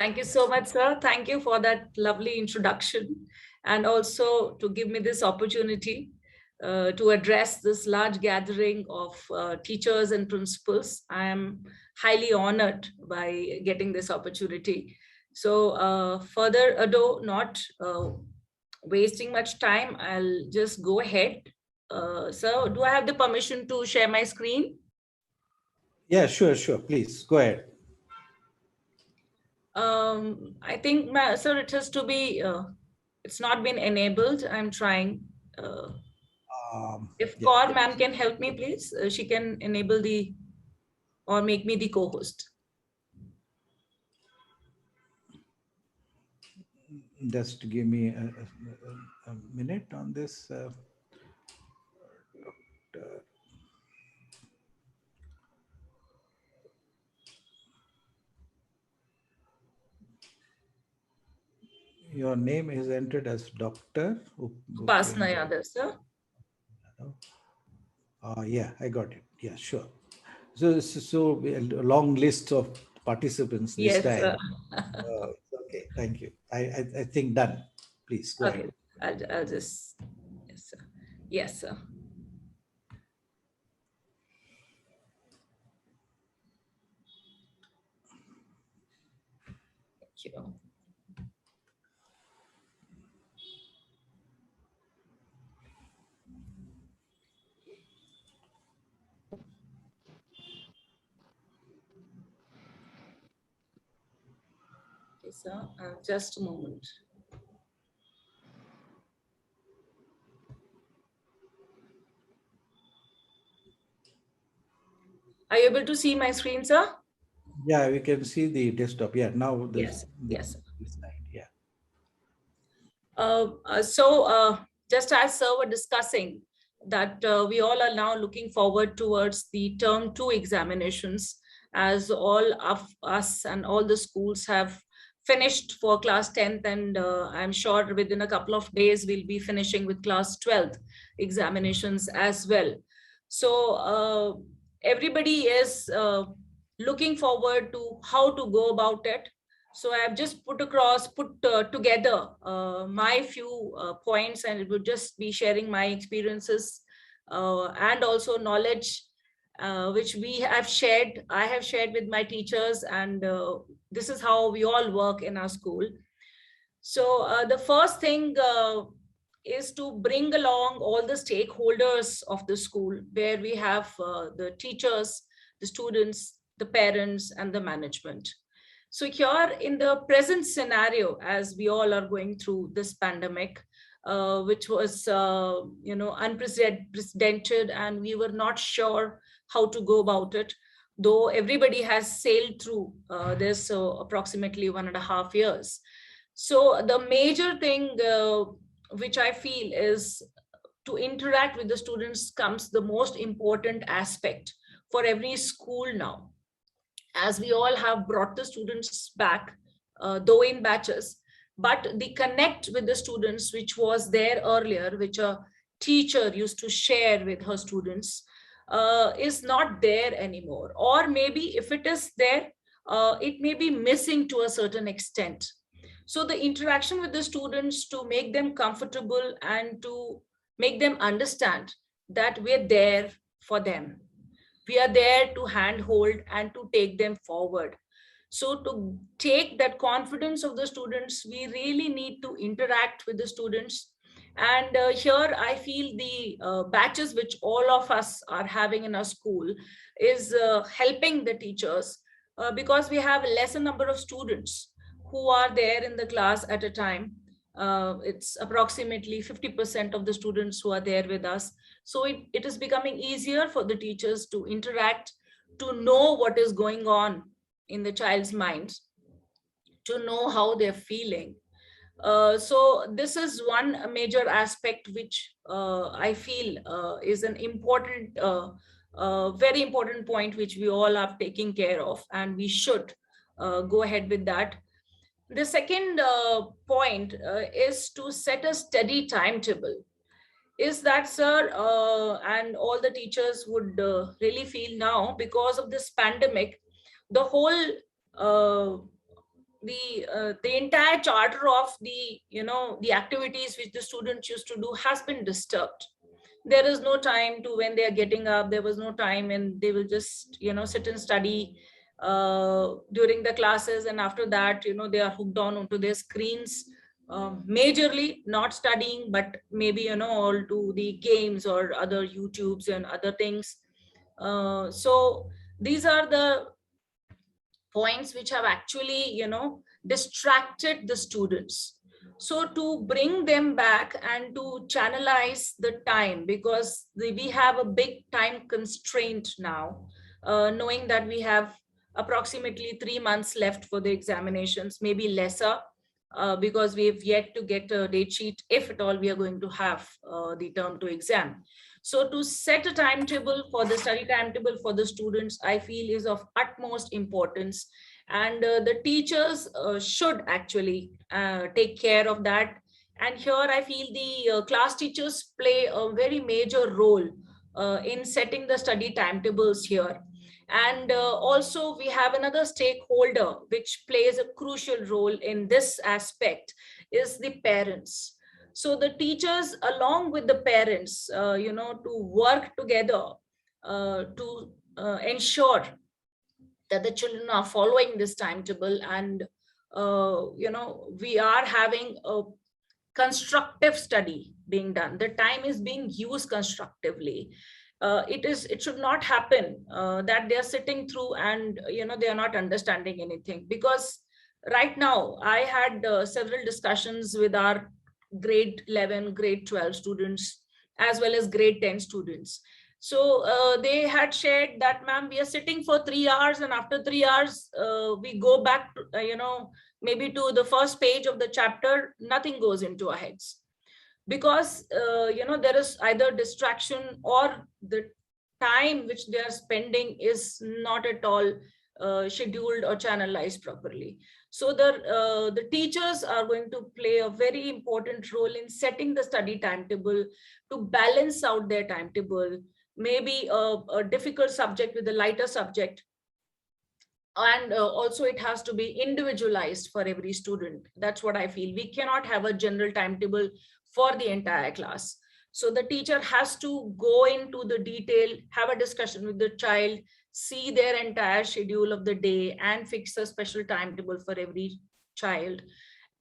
Thank you so much, sir. Thank you for that lovely introduction and also to give me this opportunity to address this large gathering of teachers and principals. I am highly honored by getting this opportunity. So further ado, not wasting much time, I'll just go ahead. So do I have the permission to share my screen? Yeah, sure. Please go ahead. I think, sir, it has to be, it's not been enabled. I'm trying. If Yeah, Kaur ma'am can help me, please, she can enable the, or make me the co-host. just give me a minute on this. Your name is entered as Dr. Upasana Upendra. Yadav, sir. Yeah, I got it. Yeah, sure. So a long list of participants this Yes, sir. time. Okay, thank you. I think done. Please go ahead. Okay, I'll just, yes, sir. Yes, sir. Thank you. Okay, sir. Just a moment. Are you able to see my screen, sir? Yeah, we can see the desktop. Yeah, now Yes, yes. this slide. Yeah. So just as sir were discussing that we all are now looking forward towards the term 2 examinations, as all of us and all the schools have finished for class 10th, and I'm sure within a couple of days we'll be finishing with class 12th examinations as well. So everybody is looking forward to how to go about it. So I've just put together my few points, and it would just be sharing my experiences and also knowledge which we have shared. I have shared with my teachers, and this is how we all work in our school. So the first thing is to bring along all the stakeholders of the school, where we have the teachers, the students, the parents, and the management. So here in the present scenario, as we all are going through this pandemic, which was unprecedented, and we were not sure how to go about it, though everybody has sailed through this approximately 1.5 years. So the major thing which I feel is to interact with the students comes the most important aspect for every school now, as we all have brought the students back, though in batches, but the connect with the students, which was there earlier, which a teacher used to share with her students, is not there anymore. Or maybe if it is there, it may be missing to a certain extent. So the interaction with the students to make them comfortable and to make them understand that we're there for them, we are there to handhold and to take them forward. So to take that confidence of the students, we really need to interact with the students. And here I feel the batches which all of us are having in our school is helping the teachers, because we have a lesser number of students who are there in the class at a time. It's approximately 50% of the students who are there with us. So it is becoming easier for the teachers to interact, to know what is going on in the child's mind, to know how they're feeling. So this is one major aspect which I feel is an important, very important point which we all are taking care of, and we should go ahead with that. The second point is to set a steady timetable. Is that, sir, and all the teachers would really feel now, because of this pandemic, the whole the entire charter of the activities which the students used to do has been disturbed. There is no time to when they are getting up. There was no time, and they will just sit and study during the classes, and after that they are hooked on onto their screens, majorly not studying, but maybe all to the games or other YouTubes and other things. So these are the points which have actually distracted the students. So to bring them back and to channelize the time, because we have a big time constraint now, knowing that we have approximately 3 months left for the examinations, maybe lesser, because we've yet to get a date sheet, if at all we are going to have the term 2 exam. So to set a timetable for the study timetable for the students, I feel is of utmost importance. And the teachers should actually take care of that. And here I feel the class teachers play a very major role in setting the study timetables here. And also we have another stakeholder which plays a crucial role in this aspect, is the parents. So the teachers along with the parents to work together to ensure that the children are following this timetable, and we are having a constructive study being done. The time is being used constructively. It should not happen that they are sitting through and they are not understanding anything. Because right now I had several discussions with our grade 11, grade 12 students, as well as grade 10 students. So they had shared that, ma'am, we are sitting for 3 hours, and after 3 hours we go back to, maybe to the first page of the chapter, nothing goes into our heads. Because there is either distraction, or the time which they are spending is not at all scheduled or channelized properly. So the teachers are going to play a very important role in setting the study timetable, to balance out their timetable, maybe a difficult subject with a lighter subject. And also it has to be individualized for every student. That's what I feel. We cannot have a general timetable for the entire class. So the teacher has to go into the detail, have a discussion with the child, see their entire schedule of the day, and fix a special timetable for every child,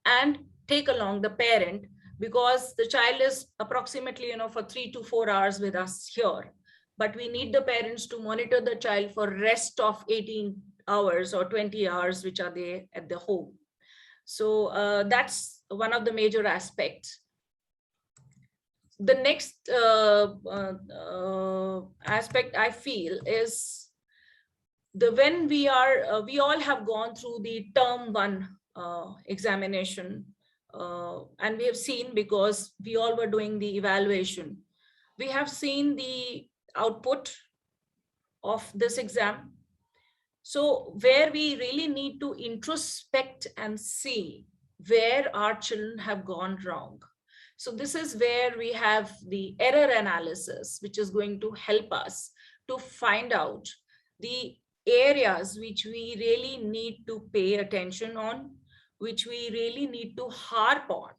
and take along the parent, because the child is approximately for 3 to 4 hours with us here, but we need the parents to monitor the child for rest of 18 hours or 20 hours which are there at the home. So that's one of the major aspects. The next aspect I feel is when we all have gone through the term 1 examination, and we have seen, because we all were doing the evaluation, we have seen the output of this exam. So where we really need to introspect and see where our children have gone wrong. So this is where we have the error analysis, which is going to help us to find out the areas which we really need to pay attention on, which we really need to harp on,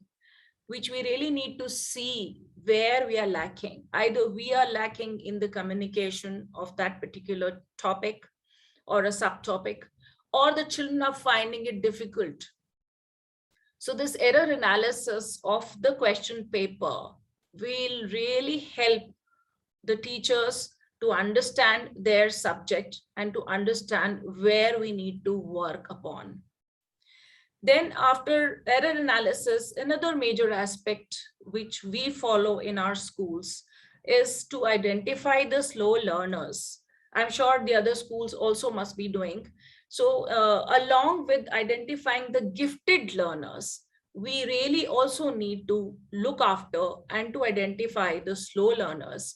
which we really need to see where we are lacking. Either we are lacking in the communication of that particular topic or a subtopic, or the children are finding it difficult. So this error analysis of the question paper will really help the teachers to understand their subject and to understand where we need to work upon. Then after error analysis, another major aspect which we follow in our schools is to identify the slow learners. I'm sure the other schools also must be doing. So along with identifying the gifted learners, we really also need to look after and to identify the slow learners,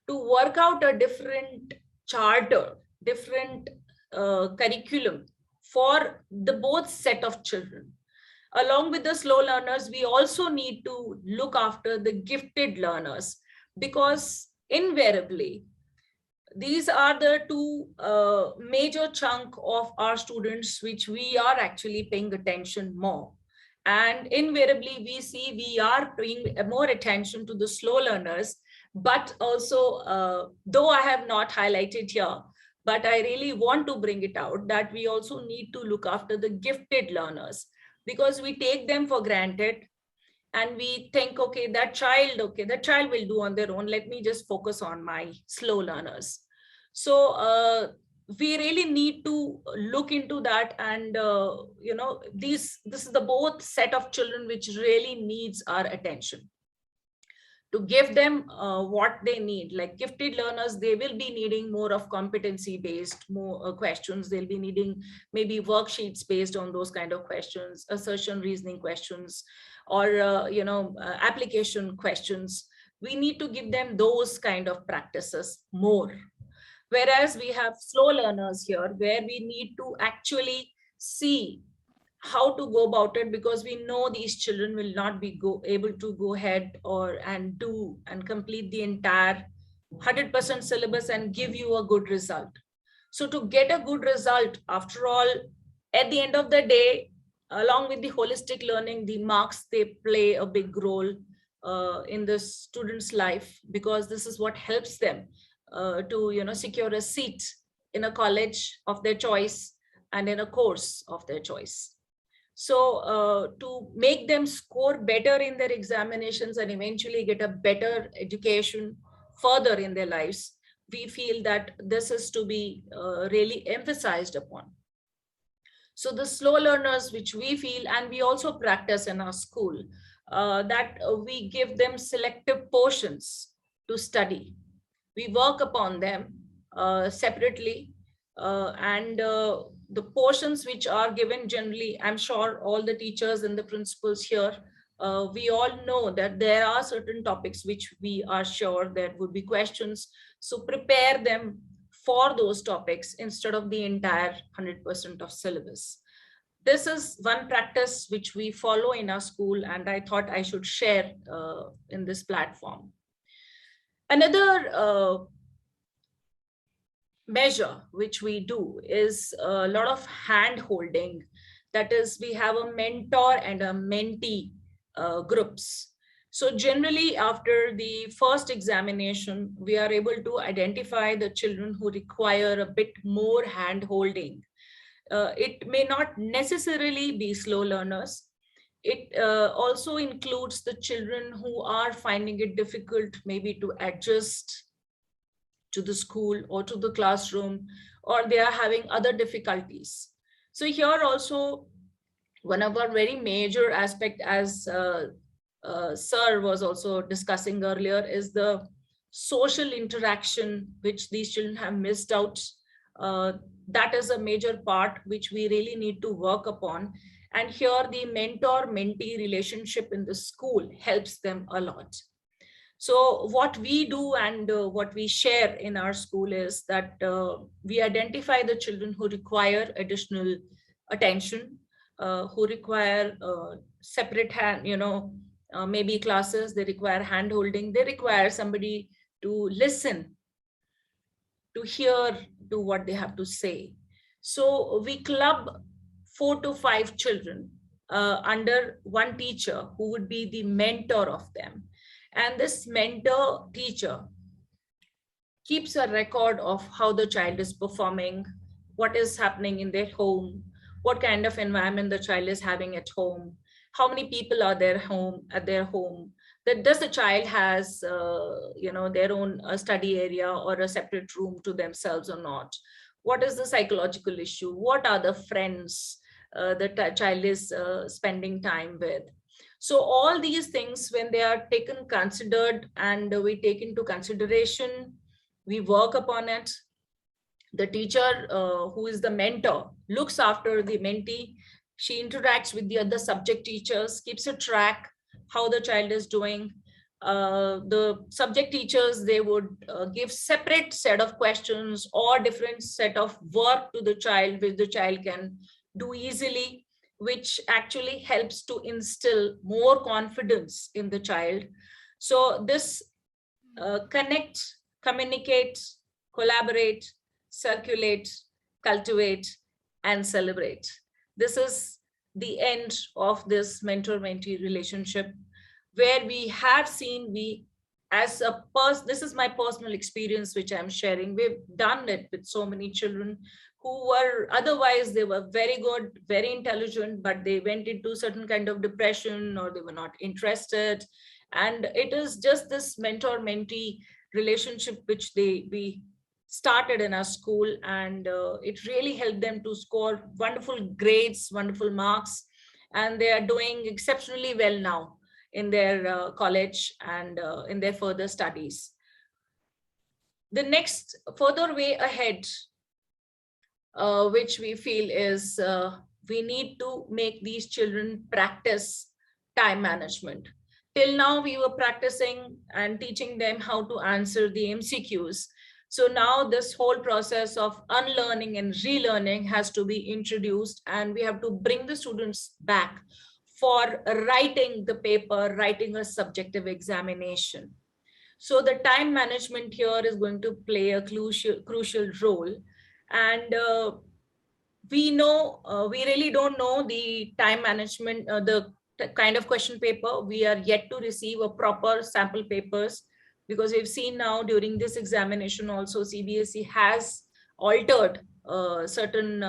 to work out a different charter, different curriculum for the both set of children. Along with the slow learners, we also need to look after the gifted learners, because invariably these are the two major chunk of our students which we are actually paying attention more. And invariably, we see we are paying more attention to the slow learners, but also, though I have not highlighted here, but I really want to bring it out that we also need to look after the gifted learners, because we take them for granted and we think, okay, that child will do on their own. Let me just focus on my slow learners. So we really need to look into that, and this is the both set of children which really needs our attention, to give them what they need. Like gifted learners, they will be needing more of competency based more questions. They'll be needing maybe worksheets based on those kind of questions, assertion reasoning questions, or application questions. We need to give them those kind of practices more. Whereas we have slow learners here, where we need to actually see how to go about it, because we know these children will not be able to go ahead and do and complete the entire 100% syllabus and give you a good result. So to get a good result, after all, at the end of the day, along with the holistic learning, the marks, they play a big role in the student's life, because this is what helps them to secure a seat in a college of their choice and in a course of their choice. So to make them score better in their examinations and eventually get a better education further in their lives, we feel that this is to be really emphasized upon. So the slow learners, which we feel, and we also practice in our school, that we give them selective portions to study. We work upon them separately, and the portions which are given generally, I'm sure all the teachers and the principals here, we all know that there are certain topics which we are sure there would be questions. So prepare them for those topics instead of the entire 100% of syllabus. This is one practice which we follow in our school, and I thought I should share in this platform. Another measure which we do is a lot of hand holding. That is, we have a mentor and a mentee groups. So generally, after the first examination, we are able to identify the children who require a bit more hand holding. It may not necessarily be slow learners. It also includes the children who are finding it difficult maybe to adjust to the school or to the classroom, or they are having other difficulties. So here also, one of our very major aspect, as Sir was also discussing earlier, is the social interaction which these children have missed out. That is a major part which we really need to work upon. And here the mentor-mentee relationship in the school helps them a lot. So what we do and what we share in our school is that we identify the children who require additional attention, who require separate hand, maybe classes, they require hand holding, they require somebody to listen, to hear to what they have to say. So we club 4 to 5 children under one teacher who would be the mentor of them. And this mentor teacher keeps a record of how the child is performing, what is happening in their home, what kind of environment the child is having at home, how many people are at their home, that does the child has their own study area or a separate room to themselves or not, what is the psychological issue, what are the friends the child is spending time with. So all these things, when they are considered and we take into consideration, we work upon it. The teacher who is the mentor looks after the mentee. She interacts with the other subject teachers, keeps a track how the child is doing. The subject teachers, they would give separate set of questions or different set of work to the child, which the child can do easily, which actually helps to instill more confidence in the child. So this connect, communicate, collaborate, circulate, cultivate, and celebrate. This is the end of this mentor-mentee relationship, where we have seen, we as a person, this is my personal experience which I'm sharing. We've done it with so many children who were otherwise, they were very good, very intelligent, but they went into certain kind of depression, or they were not interested. And it is just this mentor-mentee relationship which we started in our school, and it really helped them to score wonderful grades, wonderful marks, and they are doing exceptionally well now in their college and in their further studies. The next further way ahead, which we feel is we need to make these children practice time management. Till now, we were practicing and teaching them how to answer the MCQs. So now this whole process of unlearning and relearning has to be introduced, and we have to bring the students back for writing the paper, writing a subjective examination. So the time management here is going to play a crucial role. And we know, we really don't know the time management, the kind of question paper. We are yet to receive a proper sample papers, because we've seen now during this examination also CBSE has altered certain,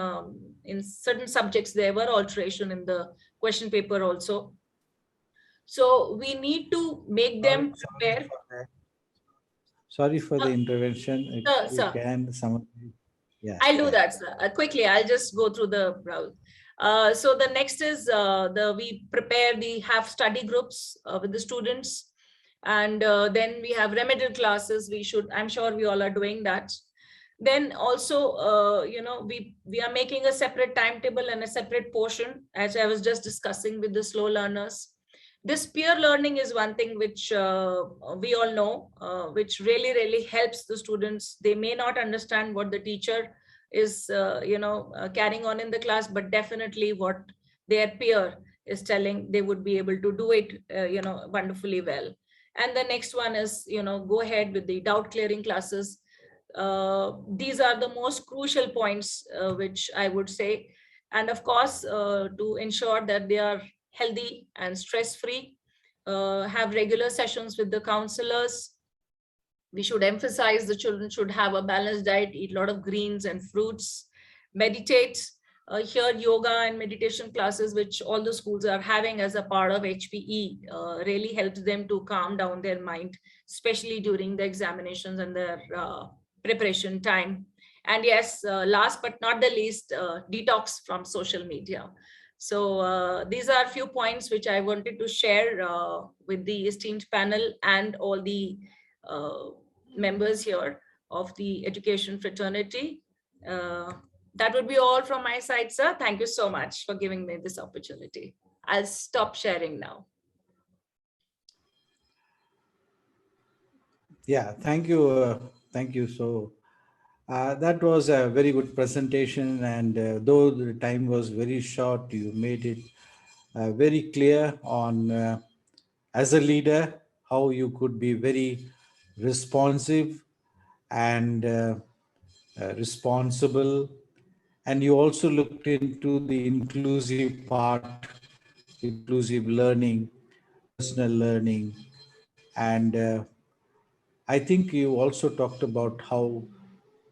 in certain subjects there were alteration in the question paper also. So we need to make them prepare. Sorry for the intervention. If you Sir, can summarize. Yeah, I'll do yeah. that, sir. Quickly, I'll just go through the browse. So the next is we prepare the have study groups with the students, and then we have remedial classes. I'm sure we all are doing that. Then also, we are making a separate timetable and a separate portion, as I was just discussing with the slow learners. This peer learning is one thing which we all know, which really helps the students. They may not understand what the teacher is carrying on in the class, but definitely what their peer is telling, they would be able to do it wonderfully well. And the next one is go ahead with the doubt clearing classes. These are the most crucial points which I would say. And of course, to ensure that they are healthy and stress free, have regular sessions with the counselors. We should emphasize the children should have a balanced diet, eat a lot of greens and fruits, meditate. Here, yoga and meditation classes, which all the schools are having as a part of HPE, really helps them to calm down their mind, especially during the examinations and their preparation time. And yes, last but not the least, detox from social media. So these are a few points which I wanted to share with the esteemed panel and all the uh, members here of the education fraternity. That would be all from my side, sir. Thank you so much for giving me this opportunity. I'll stop sharing now. Yeah, thank you. Thank you. So that was a very good presentation. And though the time was very short, you made it very clear on, as a leader, how you could be very responsive and responsible. And you also looked into the inclusive part, inclusive learning, personal learning. And I think you also talked about how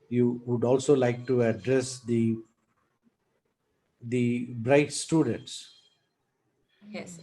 you would also like to address the bright students. Yes.